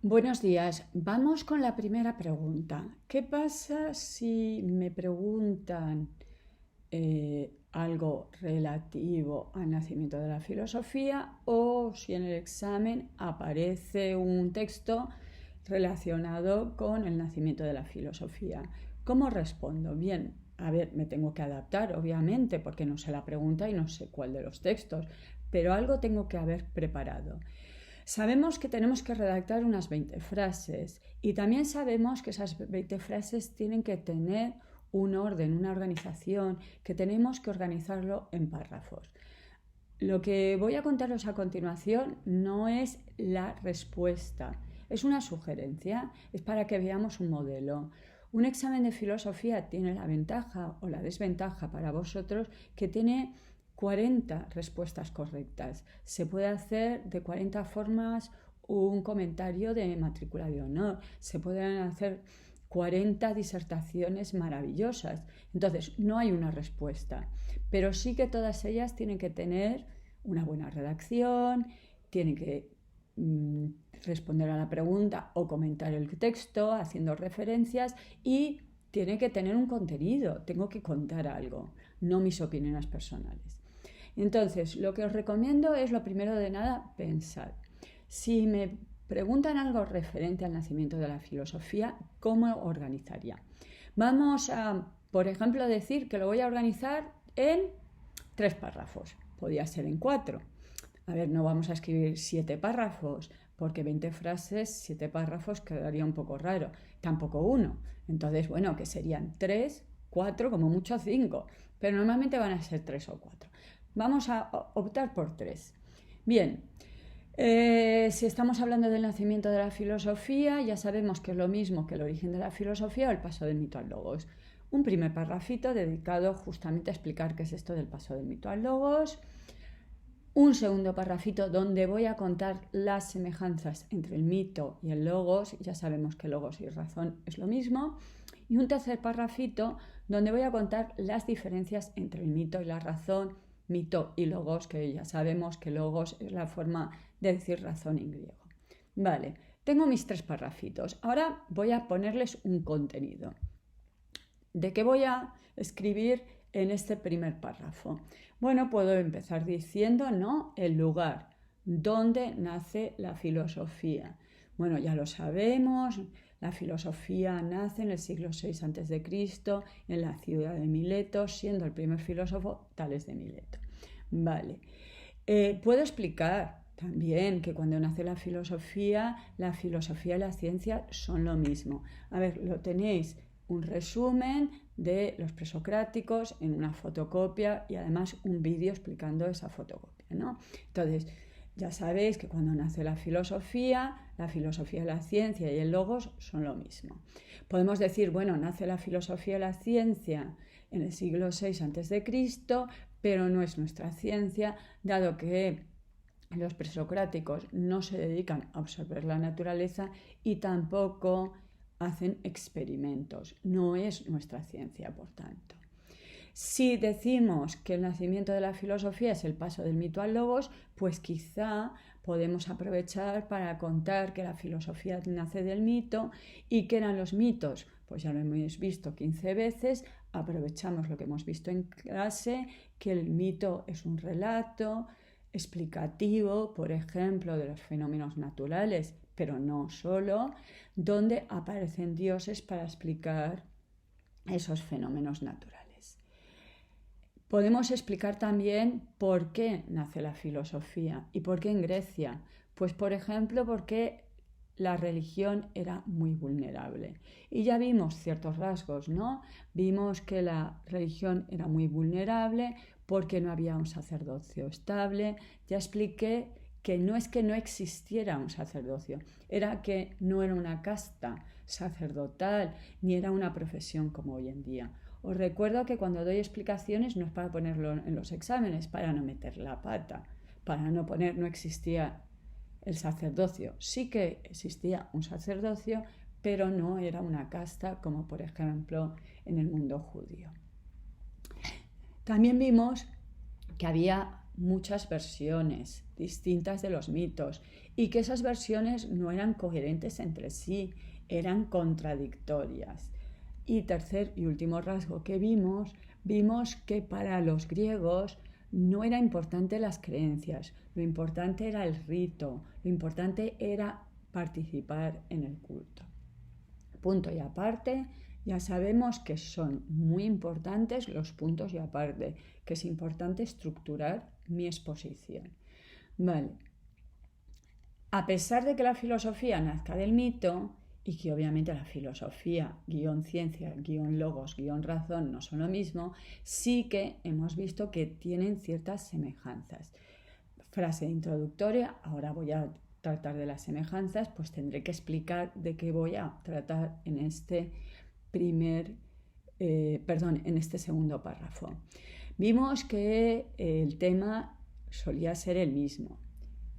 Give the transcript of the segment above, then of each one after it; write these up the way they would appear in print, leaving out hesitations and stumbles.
Buenos días. Vamos con la primera pregunta. ¿Qué pasa si me preguntan algo relativo al nacimiento de la filosofía o si en el examen aparece un texto relacionado con el nacimiento de la filosofía? ¿Cómo respondo? Bien, a ver, me tengo que adaptar, obviamente, porque no sé la pregunta y no sé cuál de los textos, pero algo tengo que haber preparado. Sabemos que tenemos que redactar unas 20 frases y también sabemos que esas 20 frases tienen que tener un orden, una organización, que tenemos que organizarlo en párrafos. Lo que voy a contaros a continuación no es la respuesta, es una sugerencia, es para que veamos un modelo. Un examen de filosofía tiene la ventaja o la desventaja para vosotros que tiene 40 respuestas correctas. Se puede hacer de 40 formas un comentario de matrícula de honor. Se pueden hacer 40 disertaciones maravillosas. Entonces, no hay una respuesta, pero sí que todas ellas tienen que tener una buena redacción, tienen que responder a la pregunta o comentar el texto haciendo referencias y tiene que tener un contenido, tengo que contar algo, no mis opiniones personales. Entonces, lo que os recomiendo es lo primero de nada, pensar. Si me preguntan algo referente al nacimiento de la filosofía, ¿cómo organizaría? Vamos a, por ejemplo, decir que lo voy a organizar en 3 párrafos. Podría ser en 4. A ver, no vamos a escribir 7 párrafos, porque 20 frases, 7 párrafos quedaría un poco raro. Tampoco uno. Entonces, bueno, que serían 3, 4, como mucho 5. Pero normalmente van a ser 3 o 4. Vamos a optar por 3. Bien, si estamos hablando del nacimiento de la filosofía, ya sabemos que es lo mismo que el origen de la filosofía o el paso del mito al logos. Un primer parrafito dedicado justamente a explicar qué es esto del paso del mito al logos. Un segundo parrafito donde voy a contar las semejanzas entre el mito y el logos. Ya sabemos que logos y razón es lo mismo. Y un tercer parrafito donde voy a contar las diferencias entre el mito y la razón, mito y logos, que ya sabemos que logos es la forma de decir razón en griego. Vale, tengo mis 3 parrafitos. Ahora voy a ponerles un contenido. ¿De qué voy a escribir en este primer párrafo? Bueno, puedo empezar diciendo, ¿no?, el lugar donde nace la filosofía. Bueno, ya lo sabemos, la filosofía nace en el siglo VI a.C. en la ciudad de Mileto, siendo el primer filósofo Tales de Mileto. Vale. Puedo explicar también que cuando nace la filosofía y la ciencia son lo mismo. A ver, lo tenéis un resumen de los presocráticos en una fotocopia y además un vídeo explicando esa fotocopia, ¿no? Entonces, ya sabéis que cuando nace la filosofía y la ciencia y el logos son lo mismo. Podemos decir, bueno, nace la filosofía y la ciencia en el siglo VI a.C., pero no es nuestra ciencia, dado que los presocráticos no se dedican a observar la naturaleza y tampoco hacen experimentos. No es nuestra ciencia, por tanto. Si decimos que el nacimiento de la filosofía es el paso del mito al logos, pues quizá podemos aprovechar para contar que la filosofía nace del mito y que eran los mitos. Pues ya lo hemos visto 15 veces, aprovechamos lo que hemos visto en clase, que el mito es un relato explicativo, por ejemplo, de los fenómenos naturales, pero no solo, donde aparecen dioses para explicar esos fenómenos naturales. Podemos explicar también por qué nace la filosofía y por qué en Grecia. Pues, por ejemplo, porque la religión era muy vulnerable. Y ya vimos ciertos rasgos, ¿no? Vimos que la religión era muy vulnerable porque no había un sacerdocio estable. Ya expliqué que no es que no existiera un sacerdocio, era que no era una casta sacerdotal ni era una profesión como hoy en día. Os recuerdo que cuando doy explicaciones no es para ponerlo en los exámenes, para no meter la pata, para no poner no existía el sacerdocio. Sí que existía un sacerdocio, pero no era una casta como por ejemplo en el mundo judío. También vimos que había muchas versiones distintas de los mitos y que esas versiones no eran coherentes entre sí, eran contradictorias. Y tercer y último rasgo que vimos que para los griegos no era importante las creencias, lo importante era el rito, lo importante era participar en el culto. Punto y aparte, ya sabemos que son muy importantes los puntos y aparte, que es importante estructurar mi exposición. Vale. A pesar de que la filosofía nazca del mito, y que obviamente la filosofía, guión ciencia, guión logos, guión razón no son lo mismo, sí que hemos visto que tienen ciertas semejanzas. Frase introductoria, ahora voy a tratar de las semejanzas, pues tendré que explicar de qué voy a tratar en este en este segundo párrafo. Vimos que el tema solía ser el mismo.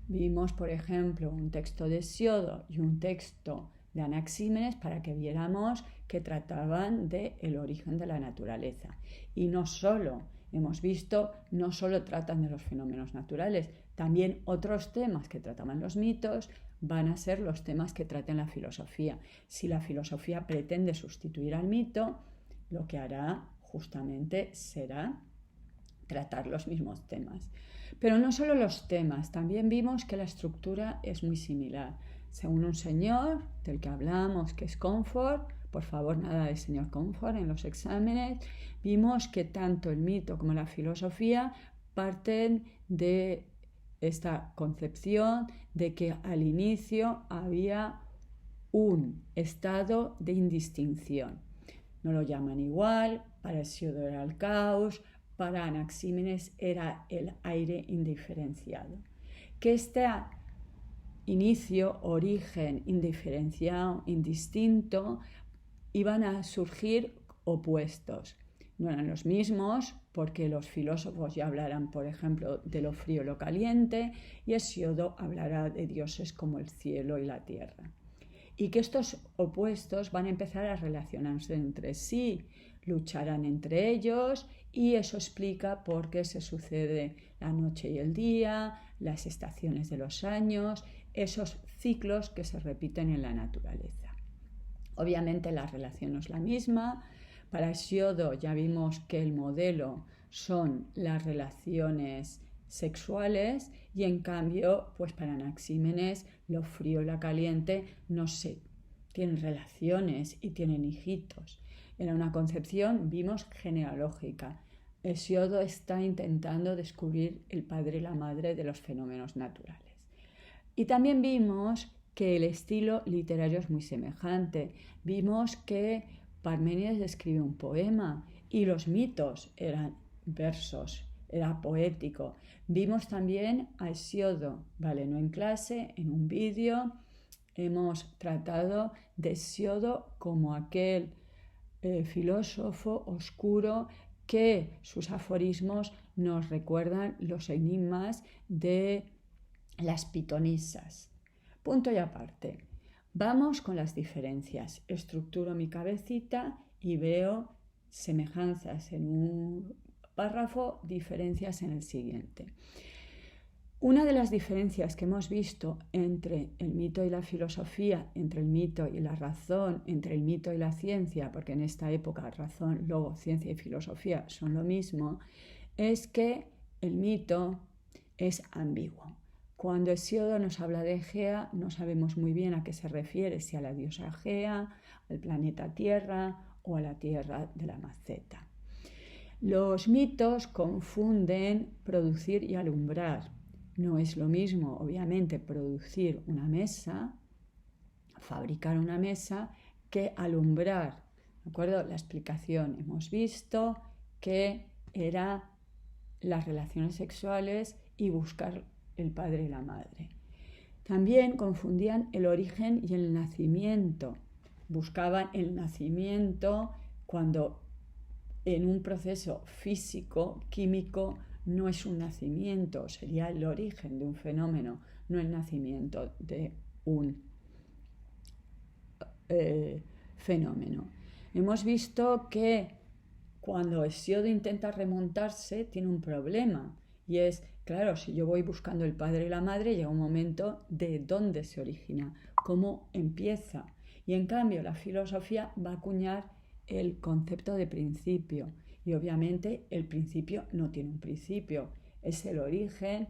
Vimos, por ejemplo, un texto de Hesiodo y un texto de Anaxímenes para que viéramos que trataban del origen de la naturaleza. Y no solo tratan de los fenómenos naturales, también otros temas que trataban los mitos van a ser los temas que traten la filosofía. Si la filosofía pretende sustituir al mito, lo que hará justamente será tratar los mismos temas. Pero no solo los temas, también vimos que la estructura es muy similar. Según un señor del que hablamos, que es Comfort, por favor, nada de señor Comfort en los exámenes, vimos que tanto el mito como la filosofía parten de esta concepción de que al inicio había un estado de indistinción. No lo llaman igual, para Hesiodo era el caos, para Anaxímenes era el aire indiferenciado. Que este inicio, origen indiferenciado, indistinto, iban a surgir opuestos. No eran los mismos, porque los filósofos ya hablarán, por ejemplo, de lo frío y lo caliente, y Hesiodo hablará de dioses como el cielo y la tierra. Y que estos opuestos van a empezar a relacionarse entre sí, lucharán entre ellos, y eso explica por qué se sucede la noche y el día, las estaciones de los años, esos ciclos que se repiten en la naturaleza. Obviamente la relación no es la misma. Para Hesiodo ya vimos que el modelo son las relaciones sexuales y en cambio, pues para Anaxímenes lo frío y lo caliente no sé, tienen relaciones y tienen hijitos. Era una concepción, vimos, genealógica. Hesiodo está intentando descubrir el padre y la madre de los fenómenos naturales. Y también vimos que el estilo literario es muy semejante. Vimos que Parménides escribe un poema y los mitos eran versos, era poético. Vimos también a Hesiodo, vale, no en clase, en un vídeo hemos tratado de Hesiodo como aquel filósofo oscuro que sus aforismos nos recuerdan los enigmas de las pitonisas. Punto y aparte. Vamos con las diferencias. Estructuro mi cabecita y veo semejanzas en un párrafo, diferencias en el siguiente. Una de las diferencias que hemos visto entre el mito y la filosofía, entre el mito y la razón, entre el mito y la ciencia, porque en esta época razón, logo, ciencia y filosofía son lo mismo, es que el mito es ambiguo. Cuando Hesiodo nos habla de Gea, no sabemos muy bien a qué se refiere, si a la diosa Gea, al planeta Tierra o a la tierra de la maceta. Los mitos confunden producir y alumbrar. No es lo mismo, obviamente, producir una mesa, fabricar una mesa, que alumbrar. ¿De acuerdo? La explicación hemos visto que era las relaciones sexuales y buscar el padre y la madre. También confundían el origen y el nacimiento. Buscaban el nacimiento cuando en un proceso físico, químico, no es un nacimiento, sería el origen de un fenómeno, no el nacimiento de un fenómeno. Hemos visto que cuando Hesiodo intenta remontarse tiene un problema, Y es, claro, si yo voy buscando el padre y la madre, llega un momento de dónde se origina, cómo empieza. Y en cambio, la filosofía va a acuñar el concepto de principio. Y obviamente el principio no tiene un principio, es el origen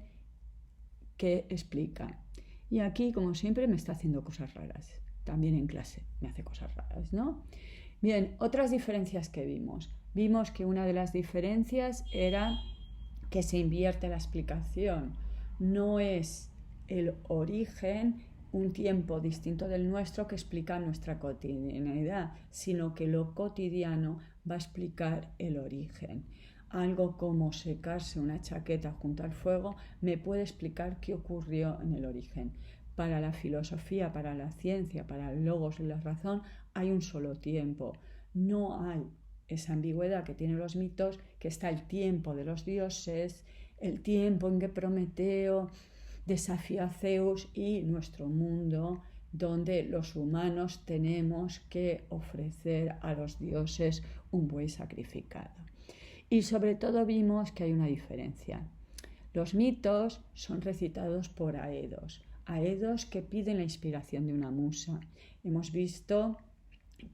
que explica. Y aquí, como siempre, me está haciendo cosas raras. También en clase me hace cosas raras, ¿no? Bien, otras diferencias que vimos. Vimos que una de las diferencias era que se invierte la explicación. No es el origen un tiempo distinto del nuestro que explica nuestra cotidianidad, sino que lo cotidiano va a explicar el origen. Algo como secarse una chaqueta junto al fuego me puede explicar qué ocurrió en el origen. Para la filosofía, para la ciencia, para el logos y la razón, hay un solo tiempo. No hay esa ambigüedad que tienen los mitos, que está el tiempo de los dioses, el tiempo en que Prometeo desafía a Zeus y nuestro mundo, donde los humanos tenemos que ofrecer a los dioses un buey sacrificado. Y sobre todo vimos que hay una diferencia. Los mitos son recitados por aedos que piden la inspiración de una musa. Hemos visto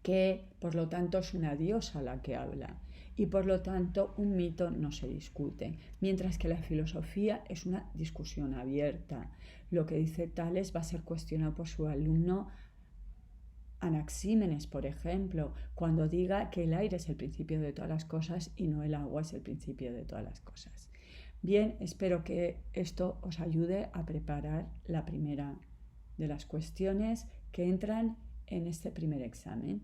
que por lo tanto es una diosa la que habla y por lo tanto un mito no se discute, mientras que la filosofía es una discusión abierta. Lo que dice Tales va a ser cuestionado por su alumno Anaxímenes, por ejemplo, cuando diga que el aire es el principio de todas las cosas y no el agua es el principio de todas las cosas. Bien, espero que esto os ayude a preparar la primera de las cuestiones que entran en este primer examen.